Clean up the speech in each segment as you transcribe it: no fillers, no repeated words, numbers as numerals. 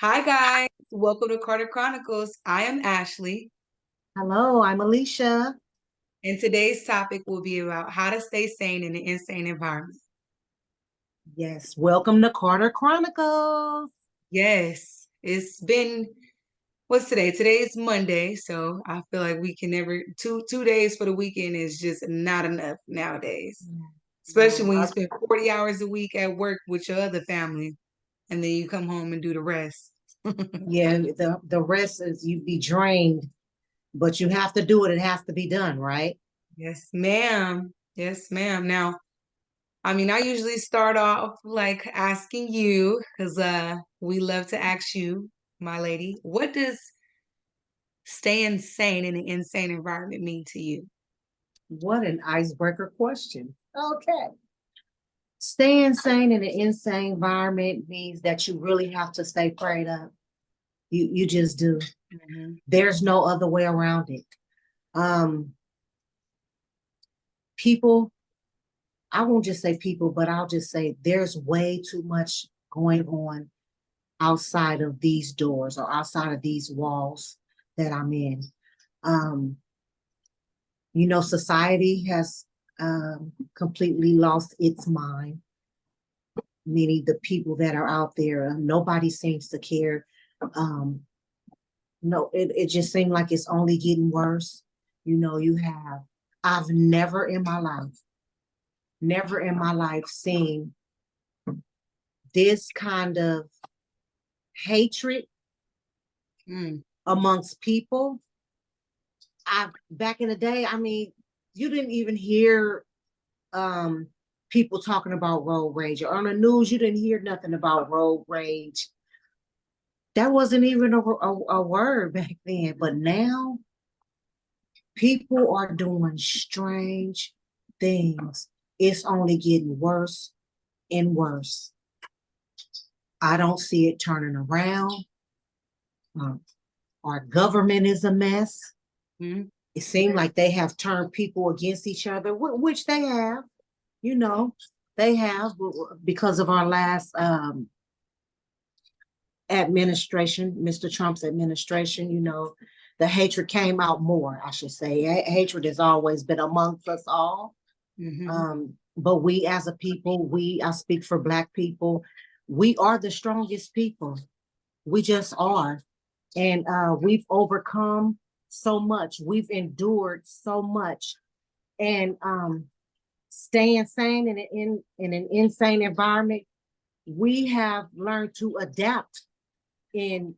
Hi guys, welcome to Carter Chronicles. I am Ashley, Hello, I'm Alicia. and today's topic will be about how to stay sane in an insane environment. Yes, welcome to Carter Chronicles. Yes, it's been what's today? Today is Monday, so I feel like we can never two days for the weekend is just not enough nowadays. Especially No, when you spend 40 hours a week at work with your other family and then you come home and do the rest. yeah, the rest is you be drained, but you have to do it. It has to be done, right? Yes, ma'am. Yes, ma'am. Now, I mean, I usually start off like asking you, because we love to ask you, my lady, what does staying sane in an insane environment mean to you? What an icebreaker question. Okay. Staying sane in an insane environment means that you really have to stay prayed up. You just do. Hmm. There's no other way around it. Um, people, I won't just say people, but I'll just say there's way too much going on outside of these doors or outside of these walls that I'm in. Um, society has completely lost its mind, meaning the people that are out there, nobody seems to care. Um, no, it just seems like it's only getting worse. I've never in my life seen this kind of hatred Mm, amongst people. I back in the day, I mean, you didn't even hear um people talking about road rage. On the news, you didn't hear nothing about road rage. That wasn't even a word back then. But now people are doing strange things. It's only getting worse and worse. I don't see it turning around. Um, our government is a mess. mm, It seemed like they have turned people against each other, which they have. You know, they have because of our last administration, Mr. Trump's administration. The hatred came out more, I should say. Hatred has always been amongst us all. hmm. But we as a people, I speak for Black people, we are the strongest people. We just are. And we've overcome so much. We've endured so much. And staying sane in an insane environment, we have learned to adapt in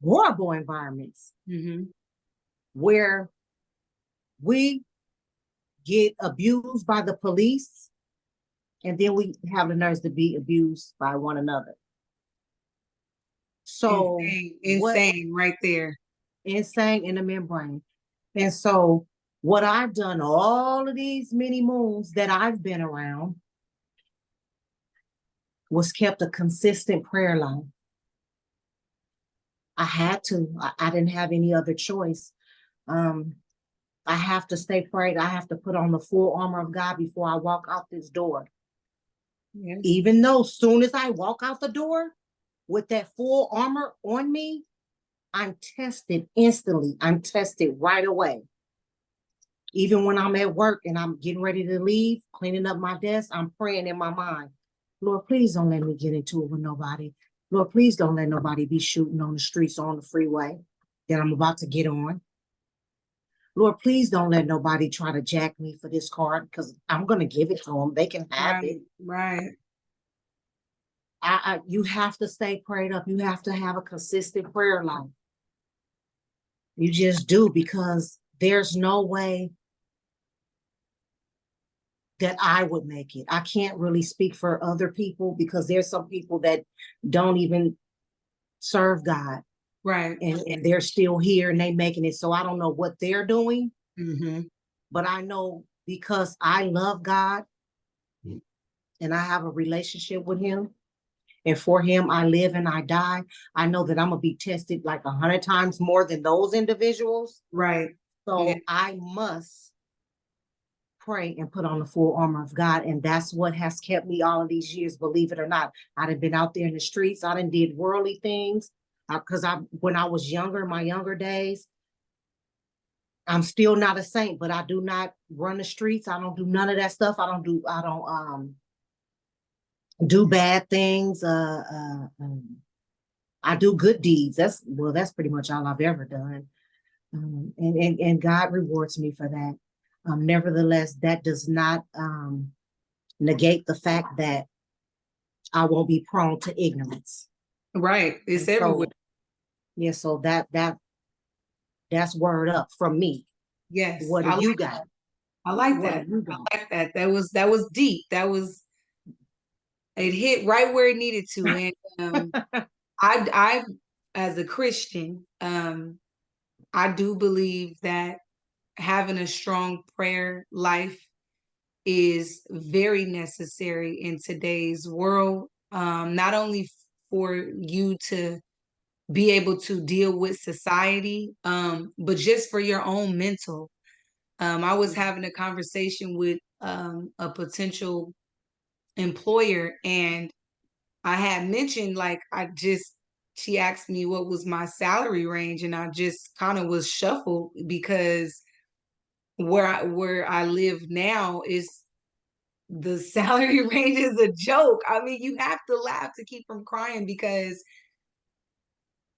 horrible environments Hmm. where we get abused by the police and then we have the nerves to be abused by one another. So Insane, what insane right there. insane in the membrane. And so what I've done all of these many moons that I've been around was kept a consistent prayer life. I had to. I didn't have any other choice. Um, I have to stay prayed. I have to put on the full armor of God before I walk out this door. Yes. Even though soon as I walk out the door with that full armor on me, I'm tested instantly. I'm tested right away. Even when I'm at work and I'm getting ready to leave, cleaning up my desk, I'm praying in my mind, Lord, please don't let me get into it with nobody. Lord, please don't let nobody be shooting on the streets or on the freeway that I'm about to get on. Lord, please don't let nobody try to jack me for this card because I'm going to give it to them. They can have it. Right, right. You have to stay prayed up. You have to have a consistent prayer life. You just do because there's no way that I would make it. I can't really speak for other people because there's some people that don't even serve God Right. and they're still here and they making it. So I don't know what they're doing, Hmm. but I know because I love God and I have a relationship with him and for him I live and I die. I know that I'm gonna be tested like 100 times more than those individuals. Right. Yeah. So I must pray and put on the full armor of God. And that's what has kept me all of these years, believe it or not. I done been out there in the streets. I done did worldly things. Because when I was younger, my younger days, I'm still not a saint, but I do not run the streets. I don't do none of that stuff. I don't do bad things. I do good deeds. That's pretty much all I've ever done. And God rewards me for that. Nevertheless, that does not negate the fact that I won't be prone to ignorance. Right. It's And everywhere. so, yeah, so that's word up from me. Yes. What do you got? I like What do that. you got? I like that. That was deep. It hit right where it needed to. And I as a Christian, I do believe that having a strong prayer life is very necessary in today's world. Not only for you to be able to deal with society, but just for your own mental. I was having a conversation with a potential employer, and I had mentioned like she asked me what was my salary range, and I just kind of was shuffled because where I live now is the salary range is a joke. I mean, you have to laugh to keep from crying because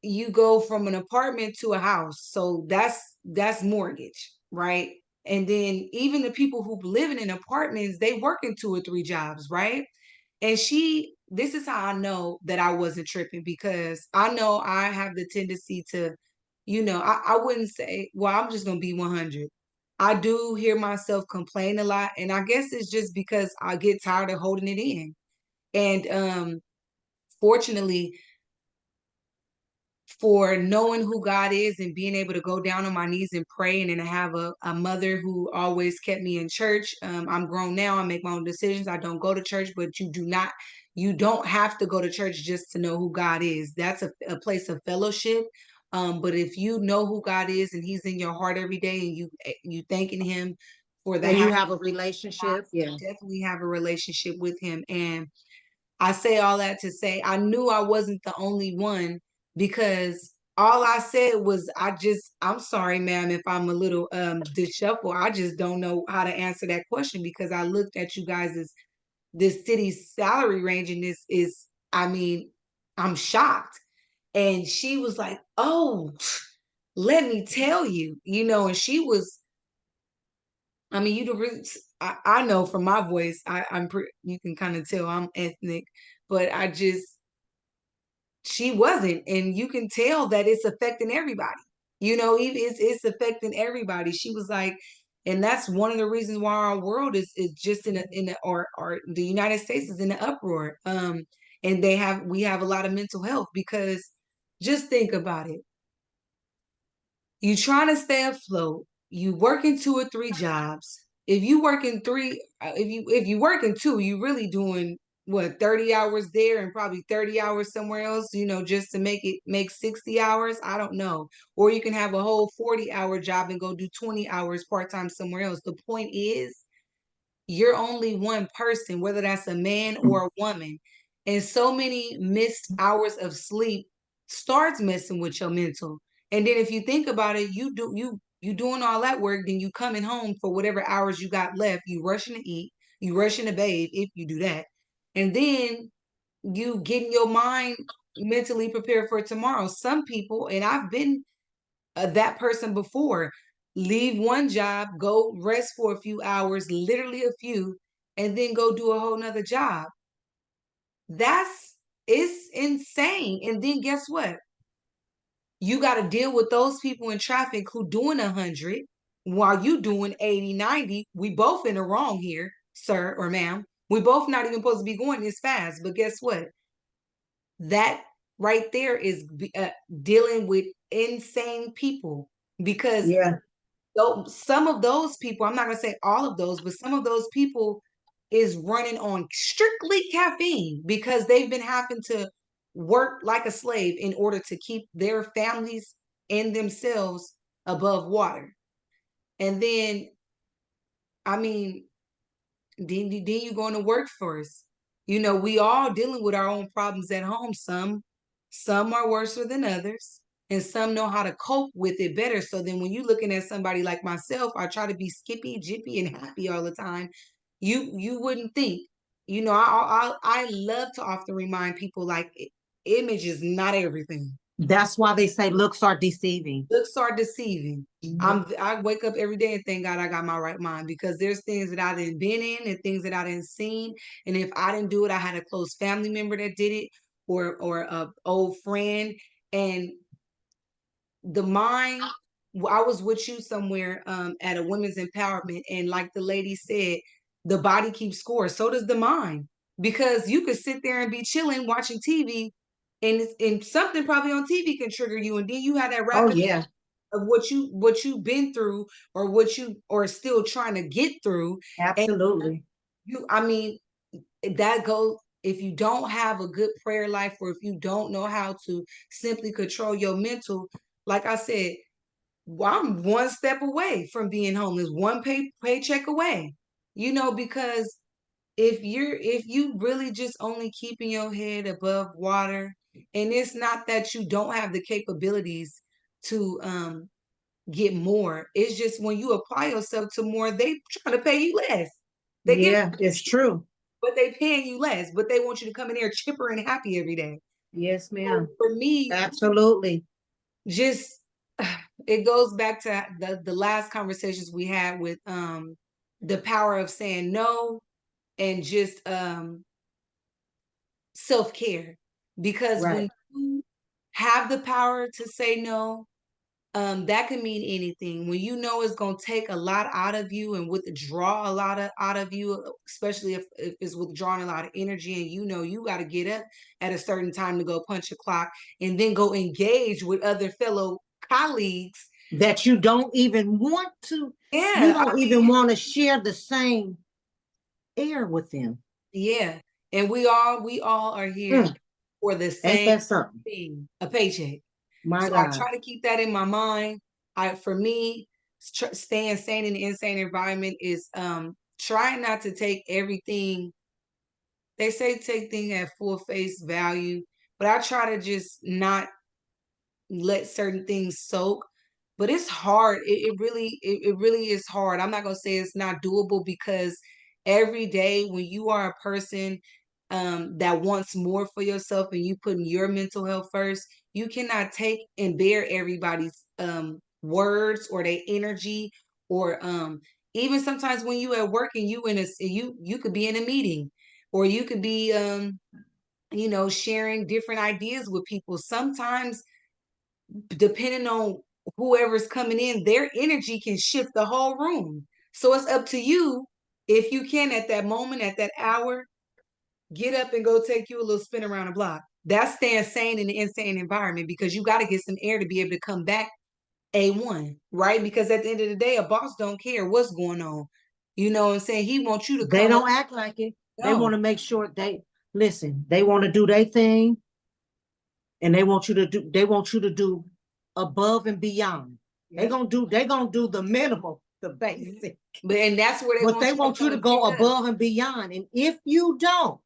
you go from an apartment to a house. So that's mortgage, right? And then even the people who live in apartments, they work in 2 or 3 jobs, right? And this is how I know that I wasn't tripping because I know I have the tendency to, I wouldn't say, well, I'm just gonna be 100. I do hear myself complain a lot, and I guess it's just because I get tired of holding it in. And fortunately, for knowing who God is and being able to go down on my knees and pray, and then to have a mother who always kept me in church. I'm grown now. I make my own decisions. I don't go to church, but you don't have to go to church just to know who God is. That's a place of fellowship. But if you know who God is and he's in your heart every day and you thanking him for the And you happiness, have a relationship, yeah. definitely have a relationship with him. And I say all that to say I knew I wasn't the only one because all I said was I'm sorry, ma'am, if I'm a little disheveled. I just don't know how to answer that question because I looked at you guys as this city's salary range, and this is, I mean, I'm shocked. And she was like, "Oh, let me tell you, and she was, I mean, you the really, I know from my voice, you can kind of tell I'm ethnic, but she wasn't, and you can tell that it's affecting everybody. Even it's affecting everybody. She was like, and that's one of the reasons why our world is just or the United States is in an uproar. And we have a lot of mental health because just think about it. You trying to stay afloat. You working 2 or 3 jobs. If you working three, if you working two, you really doing what 30 hours there and probably 30 hours somewhere else. Just to make 60 hours. I don't know. Or you can have a whole 40-hour job and go do 20 hours part time somewhere else. The point is, you're only one person, whether that's a man or a woman. And so many missed hours of sleep starts messing with your mental. And then if you think about it, you doing all that work, then you coming home for whatever hours you got left, you rushing to eat, you rushing to bathe if you do that. And then you getting your mind mentally prepared for tomorrow. Some people, and I've been that person before. Leave one job, go rest for a few hours, literally a few, and then go do a whole nother job. That's it's insane. And then guess what? You got to deal with those people in traffic who doing 100 while you doing 80, 90. We both in the wrong here, sir or ma'am. We both not even supposed to be going this fast. But guess what? That right there is dealing with insane people because Yeah. some of those people, I'm not going to say all of those, but some of those people is running on strictly caffeine because they've been having to work like a slave in order to keep their families and themselves above water. And then I mean, then you go in the workforce. You know, we all dealing with our own problems at home. Some are worse than others, and some know how to cope with it better. So then when you're looking at somebody like myself, I try to be skippy, jippy, and happy all the time. You wouldn't think. You know, I love to often remind people like image is not everything. That's why they say looks are deceiving. Looks are deceiving. Mhm. I wake up every day and thank God I got my right mind because there's things that I didn't been in and things that I didn't seen. And if I didn't do it, I had a close family member that did it or a old friend. And the mind, I was with you somewhere at a women's empowerment, and like the lady said, the body keeps score. So does the mind. Because you could sit there and be chilling watching TV and something probably on TV can trigger you, and then you have that Oh rapid yeah, of what you've been through or what you are still trying to get through. And absolutely. I mean, that goes if you don't have a good prayer life or if you don't know how to simply control your mental, like I said, well, I'm one step away from being homeless, one paycheck away. You know, because if you really just only keeping your head above water, and it's not that you don't have the capabilities to get more. It's just when you apply yourself to more, they trying to pay you less. They give, Yeah, it's true. but they paying you less. But they want you to come in there chipper and happy every day. Yes, So ma'am. for me, Absolutely. just it goes back to the last conversations we had with the power of saying no and just self care. Because Right. when you have the power to say no, that can mean anything. When you know it's gonna take a lot out of you and withdraw a lot out of you, especially if it's withdrawing a lot of energy, and you know you got to get up at a certain time to go punch a clock and then go engage with other fellow colleagues. That you don't even want to, you Yeah, don't even want to share the same air with them. yeah, and we all are here Mm, for the ain't same that something? thing, a paycheck. My So I God. try to keep that in my mind. For me, staying sane in the insane environment is trying not to take everything. They say take things at full face value, but I try to just not let certain things soak. But it's hard. It really is hard. I'm not gonna say it's not doable because every day when you are a person that wants more for yourself and you putting your mental health first, you cannot take and bear everybody's words or their energy or even sometimes when you at work and you could be in a meeting or you could be you know sharing different ideas with people. Sometimes depending on whoever's coming in, their energy can shift the whole room. So it's up to you if you can at that moment, at that hour, get up and go take you a little spin around the block. That's staying sane in the insane environment because you got to get some air to be able to come back A1, right? Because at the end of the day, a boss don't care what's going on. You know what I'm saying? He wants you to They come up. don't act like it. They No. want to make sure they listen. They want to do their thing, and they want you to do above and beyond. Yep. They gonna do the minimum, the Mhm. basic. But and that's where they But want they you to want you come to and pick go up. above and beyond. And if you don't,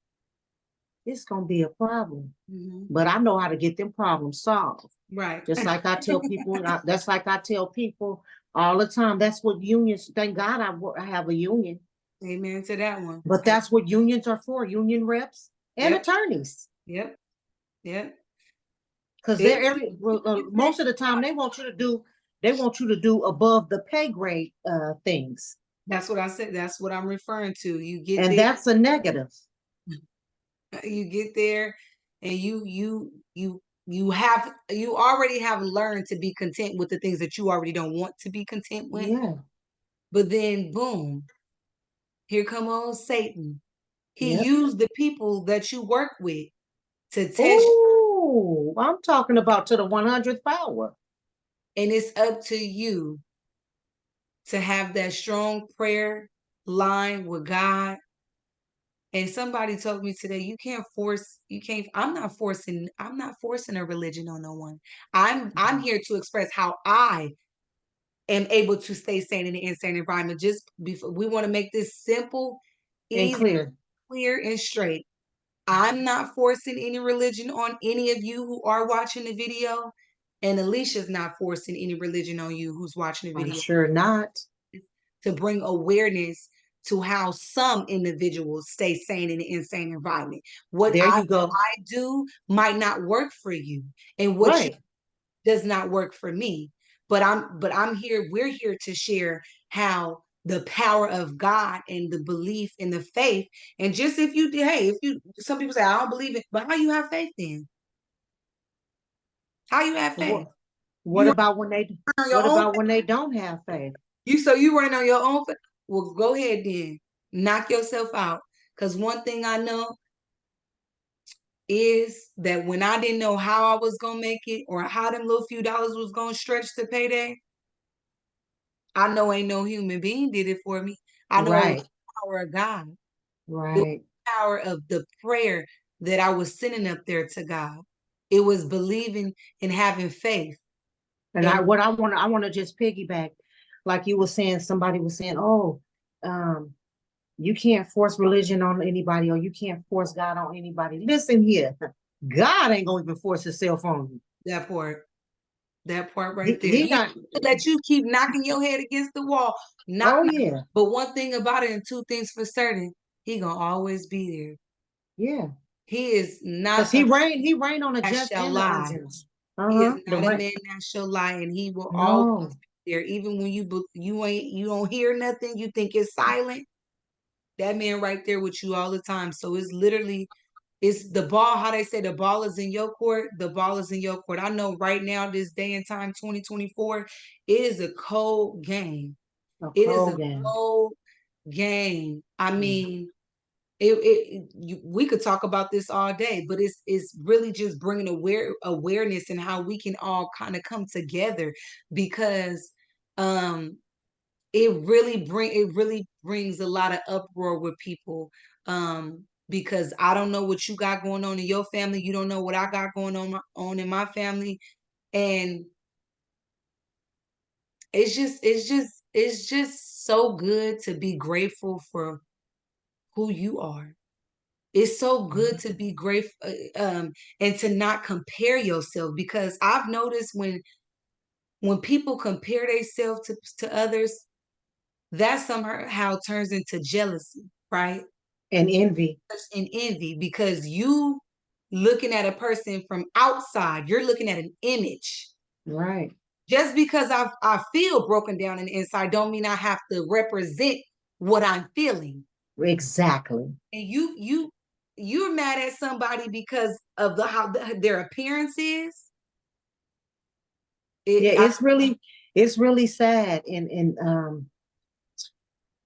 it's gonna be a problem. Mhm. But I know how to get them problems solved. Right. Just like I tell people, that's like I tell people all the time. That's what unions. Thank God I have a union. Amen to that one. But that's what unions are for. Union reps and Yep. attorneys, Yep. Yep. because they're It, every most of the time they want you to do above the pay grade things, that's what I said. That's what I'm referring to. and that's a negative. you get there, and you already have learned to be content with the things that you already don't want to be content with. Yeah. But then, boom, here come old Satan. He Yep. used the people that you work with to test, Oh, I'm talking about to the 100th power. and it's up to you to have that strong prayer line with God. And somebody told me today, you can't, I'm not forcing a religion on no one. I'm here to express how I am able to stay sane in an insane environment. Just before we want to make this simple, And easy, clear. clear, and straight. I'm not forcing any religion on any of you who are watching the video, and Alicia's not forcing any religion on you who's watching the I'm video, sure not. to bring awareness to how some individuals stay sane in an insane environment. What There I you go. do might not work for you, and what you Right. does not work for me. But I'm here, we're here to share how the power of God and the belief and the faith. And just if you hey, if you some people say, I don't believe it, but how you have faith then? How you have What faith? what You about when they on your what own about faith? when they don't have faith? You running on your own faith? Well, go ahead then. Knock yourself out. Because one thing I know is that when I didn't know how I was gonna make it or how them little few dollars was gonna stretch to payday, I know ain't no human being did it for me. I know it was Right. the power of God. It was Right. the power of the prayer that I was sending up there to God. It was believing and having faith. And And I want to just piggyback, like you were saying, somebody was saying, oh, um, you can't force religion on anybody, or you can't force God on anybody. Listen here, God ain't gonna even force himself on you. that part, that part He, right there. he He not. let you keep knocking your head against the wall. Knock, Oh knock. yeah, But one thing about it, and two things for certain, he gonna always be there. yeah. He is Because not a he man reigned. He reigned on the that just shall and the lie. unjust. He is The not a right. man that shall lie, and he will always No. be there. Even when you don't hear nothing, you think it's silent. That man right there with you all the time. So it's literally, it's the ball. How they say the ball is in your court. The ball is in your court. I know right now, this day and time, 2024, it is a cold game. A It is a cold game. cold game. I Mm. mean, we could talk about this all day, but it's really just bringing awareness and how we can all kind of come together, because um it really brings a lot of uproar with people, because I don't know what you got going on in your family, you don't know what I got going on in my family, and it's just so good to be grateful for who you are. It's so good to be grateful, and to not compare yourself, because I've noticed when people compare themselves to others, that somehow turns into jealousy, right? And envy. And envy, because you looking at a person from outside, you're looking at an image. Right. Just because I feel broken down in the inside, don't mean I have to represent what I'm feeling. Exactly. And you're mad at somebody because of how their appearance is. Yeah. It I, It's really sad. And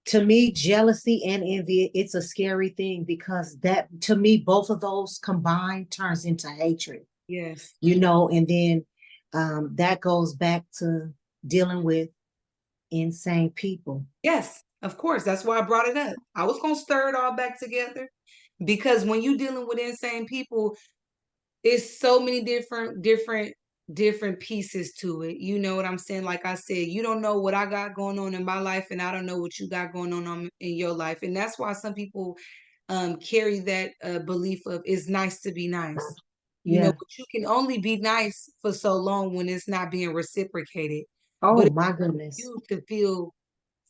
to me, jealousy and envy, it's a scary thing, because that, to me, both of those combined turns into hatred. yes, And then that goes back to dealing with insane people. yes, of course. That's why I brought it up. I was gonna stir it all back together, because when you're dealing with insane people, it's so many different pieces to it. You know what I'm saying? Like I said, you don't know what I got going on in my life, and I don't know what you got going on in your life. And that's why some people carry that belief of it's nice to be nice. Yeah. But you can only be nice for so long when it's not being reciprocated. But Oh it's my goodness. you to feel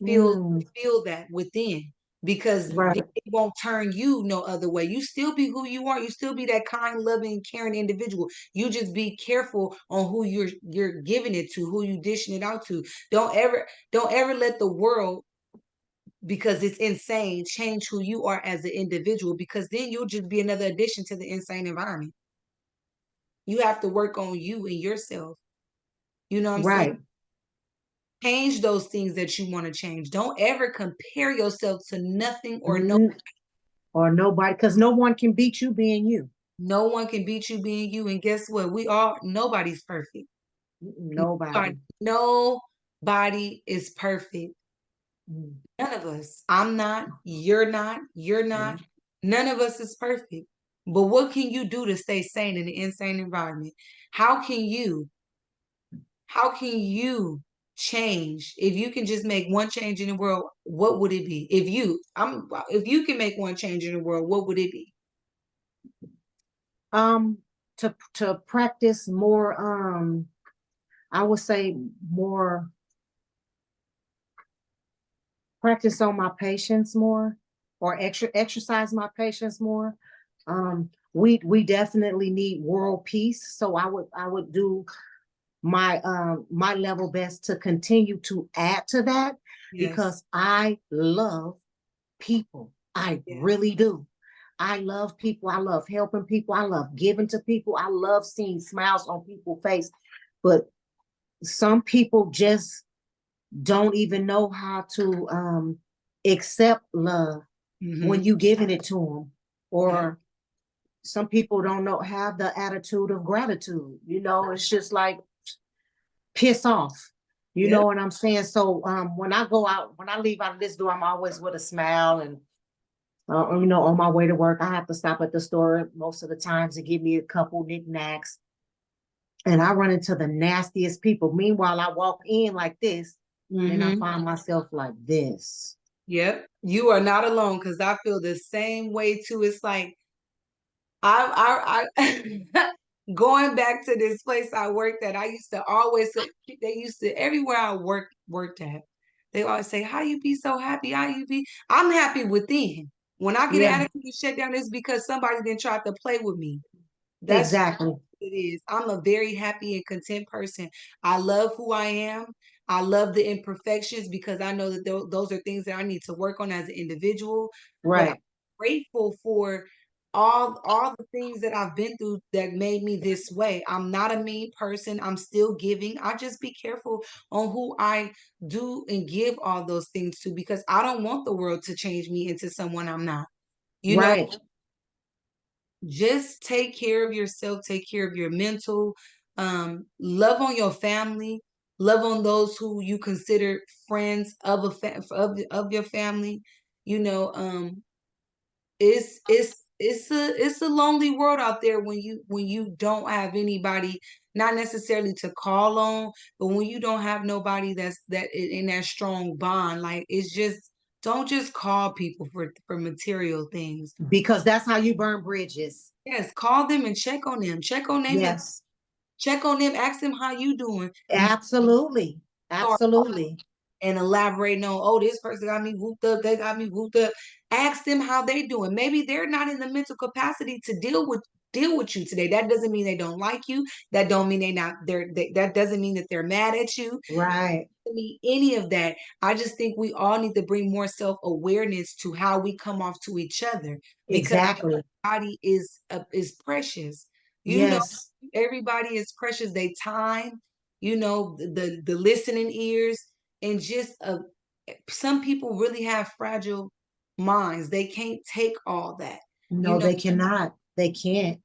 Mm, feel that within, because right. it won't turn you no other way. You still be who you are. You still be that kind, loving, caring individual. You just be careful on who you're giving it to, who you dishing it out to. Don't ever let the world, because it's insane, change who you are as an individual, because then you'll just be another addition to the insane environment. You have to work on you and yourself. You know what I'm saying? Right. Change those things that you want to change. Don't ever compare yourself to nothing or no. Mm, or nobody, because no one can beat you being you. No one can beat you being you. And guess what? Nobody's perfect. Nobody. Nobody is perfect. Mm, None of us. I'm not. You're yeah. not. None of us is perfect. But what can you do to stay sane in an insane environment? How can you? How can you change, if you can just make one change in the world, what would it be? If you can make one change in the world, what would it be? Um, to practice more, I would say more practice on my patience more, or exercise my patience more. We definitely need world peace, so I would do my level best to continue to add to that, Yes. because I love people. I Yeah. really do. I love people. I love helping people. I love giving to people. I love seeing smiles on people's face. But some people just don't even know how to accept love when Mm-hmm. you giving it to them. Yep. Or some people don't know have the attitude of gratitude. It's just like piss off. You Yep. know what I'm saying? So when I go out, when I leave out of this door, I'm always with a smile. And on my way to work, I have to stop at the store most of the times to give me a couple knickknacks. And I run into the nastiest people. Meanwhile, I walk in like this, and I Mm-hmm. find myself like this. Yep. You are not alone because I feel the same way too. It's like I going back to this place I worked at, I used to always say, they used to everywhere I worked at, they always say, how you be so happy? How you be? I'm happy within. When I get an Yeah, attitude to shut down, it's because somebody didn't try to play with me. That's exactly. it is. I'm a very happy and content person. I love who I am. I love the imperfections because I know that those are things that I need to work on as an individual. But I'm Right, grateful for all the things that I've been through that made me this way. I'm not a mean person. I'm still giving. I just be careful on who I do and give all those things to because I don't want the world to change me into someone I'm not. You know, right. just take care of yourself, take care of your mental, love on your family, love on those who you consider friends of of your family. You know, it's a lonely world out there when you don't have anybody, not necessarily to call on, but when you don't have nobody that in that strong bond. Like it's just don't just call people for material things. Because that's how you burn bridges. Yes, call them and check on them. Check on them. Yes, Check on them. Ask them how you doing before absolutely. you start Absolutely. and elaborating on, oh, this person got me whooped up. They got me whooped up. Ask them how they doing. Maybe they're not in the mental capacity to deal with you today. That doesn't mean they don't like you. That don't mean that doesn't mean that they're mad at you. Right. Me any of that. I just think we all need to bring more self-awareness to how we come off to each other because Exactly. everybody is precious. You know, Yes. everybody is precious. They time, the listening ears, and just some people really have fragile minds. They can't take all that. You No, know, they cannot. They can't.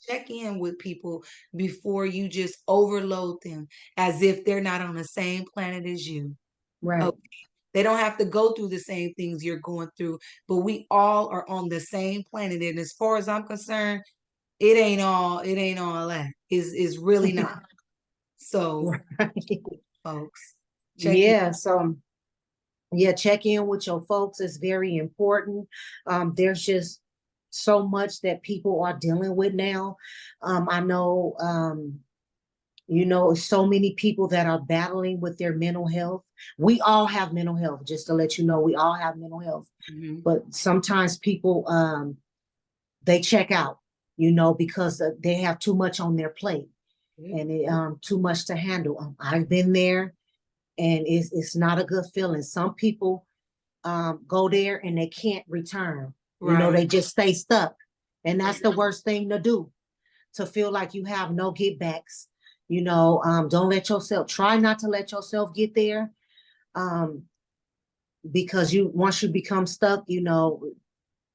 check in with people before you just overload them as if they're not on the same planet as you. Right. Okay. They don't have to go through the same things you're going through, but we all are on the same planet. And as far as I'm concerned, it ain't all that. Is really not. So, Right. folks, check in. Yeah. So yeah, check in with your folks is very important. There's just so much that people are dealing with now. I know so many people that are battling with their mental health. We all have mental health, just to let you know, we all have mental health. Mhm. But sometimes people they check out, because they have too much on their plate, Yep. and too much to handle. I've been there, and it's not a good feeling. Some people go there and they can't return. Right. They just stay stuck. And that's the worst thing to do, to feel like you have no get backs. Don't let yourself, try not to let yourself get there. Um, because once you become stuck,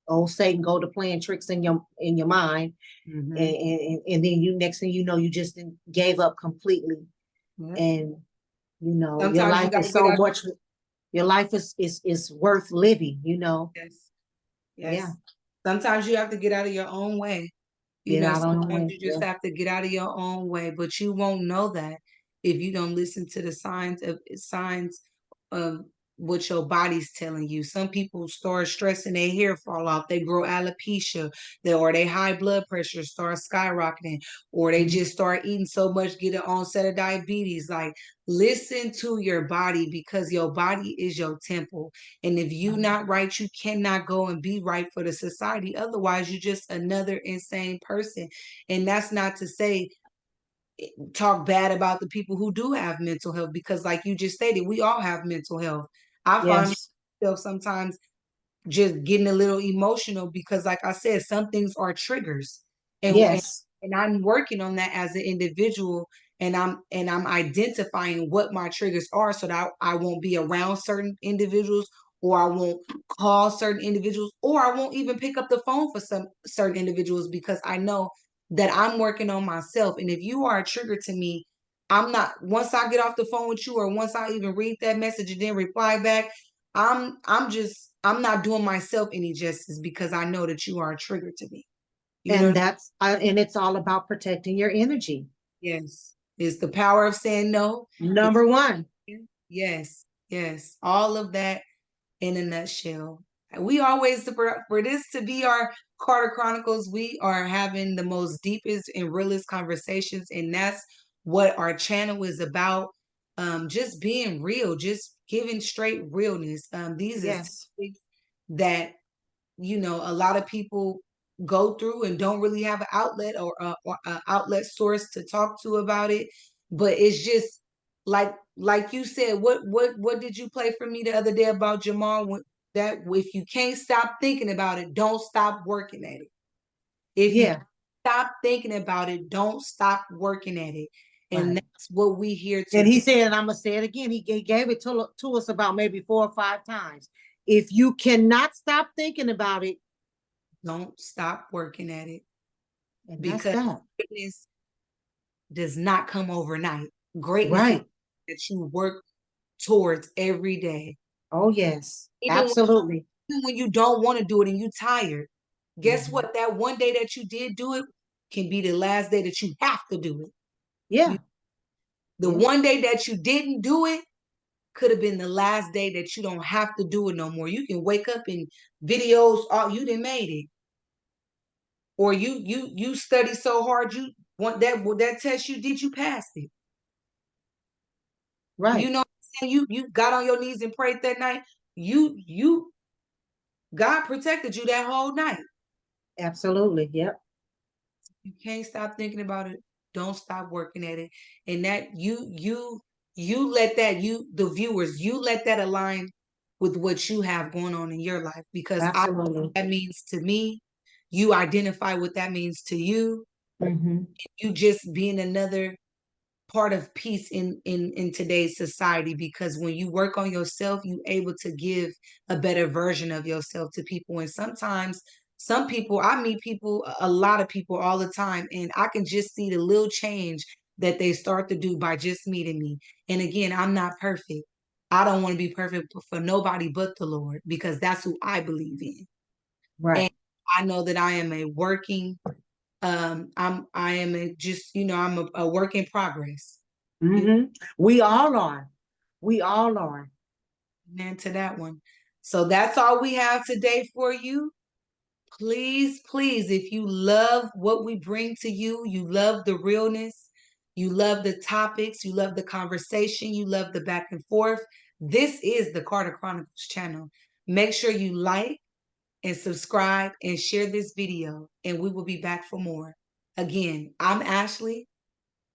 old Satan go to playing tricks in your mind. And, Hmm. and then next thing you know, you just gave up completely. Yep. And your Sometimes you life got to is get so out. much, your life is worth living. Yes. Yeah. Yes. Sometimes you have to get out of your own way. Get out on the Sometimes way. you just Yeah. have to get out of your own way, but you won't know that if you don't listen to the signs of what your body's telling you. Some people start stressing, their hair fall off, they grow alopecia, or their high blood pressure start skyrocketing, or they Mhm. just start eating so much, get an onset of diabetes. Like, listen to your body, because your body is your temple. And if you not right, you cannot go and be right for the society. Otherwise, you're just another insane person. And that's not to say talk bad about the people who do have mental health, because like you just stated, we all have mental health. I find Yes. myself sometimes just getting a little emotional because, like I said, some things are triggers, and Yes. and I'm working on that as an individual, and I'm identifying what my triggers are, so that I won't be around certain individuals, or I won't call certain individuals, or I won't even pick up the phone for some certain individuals, because I know that I'm working on myself. And if you are a trigger to me, I'm not, once I get off the phone with you, or once I even read that message and then reply back, I'm not doing myself any justice, because I know that you are a trigger to me. You know, And and it's all about protecting your energy. yes. It's the power of saying no. It's Number one. yes, yes. All of that in a nutshell. We always, for this to be our Carter Chronicles, we are having the most deepest and realest conversations, and that's what our channel is about. Just being real, just giving straight realness. These is Yes. topics that, a lot of people go through and don't really have an outlet, or a outlet source to talk to about it. But it's just like you said, what did you play for me the other day about Jamal? That if you can't stop thinking about it, don't stop working at it. If you Yeah. stop thinking about it, don't stop working at it. And Right. that's what we here to And do. he said, and I'm gonna say it again. He gave it to us about maybe 4 or 5 times. If you cannot stop thinking about it, Don't stop working at it, and that's because that. greatness does not come overnight. Greatness is Right. that you work towards every day. Oh yes. Even when, Absolutely. even when you don't want to do it and you tired. Guess Mhm. what? That one day that you did do it can be the last day that you have to do it. You, Yeah. the Yeah. one day that you didn't do it could have been the last day that you don't have to do it no more. You can wake up in videos, oh, you didn't made it. Or you study so hard, you want that test you did, you passed it. You Right. know what I'm saying? You got on your knees and prayed that night. You God protected you that whole night. Absolutely. Yep. You can't stop thinking about it. Don't stop working at it. And that you let that, the viewers, you let that align with what you have going on in your life, because I Absolutely. that means to me. You identify what that means to you. Hmm. You just being another part of peace in today's society, because when you work on yourself, you able to give a better version of yourself to people. And sometimes some people, I meet people, a lot of people all the time, and I can just see the little change that they start to do by just meeting me. And again, I'm not perfect. I don't want to be perfect for nobody but the Lord, because that's who I believe in. Right. And I know that I am a working, I am a just, I'm a work in progress. You Hmm. We all are. We all are. Amen to that one. So that's all we have today for you. Please, please, if you love what we bring to you, you love the realness, you love the topics, you love the conversation, you love the back and forth, this is the Carter Chronicles channel. Make sure you like and subscribe and share this video, and we will be back for more. Again, I'm Ashley,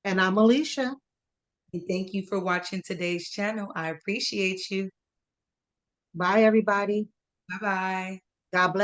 And I'm Alicia. and thank you for watching today's channel. I appreciate you. Bye, everybody. Bye bye. God bless.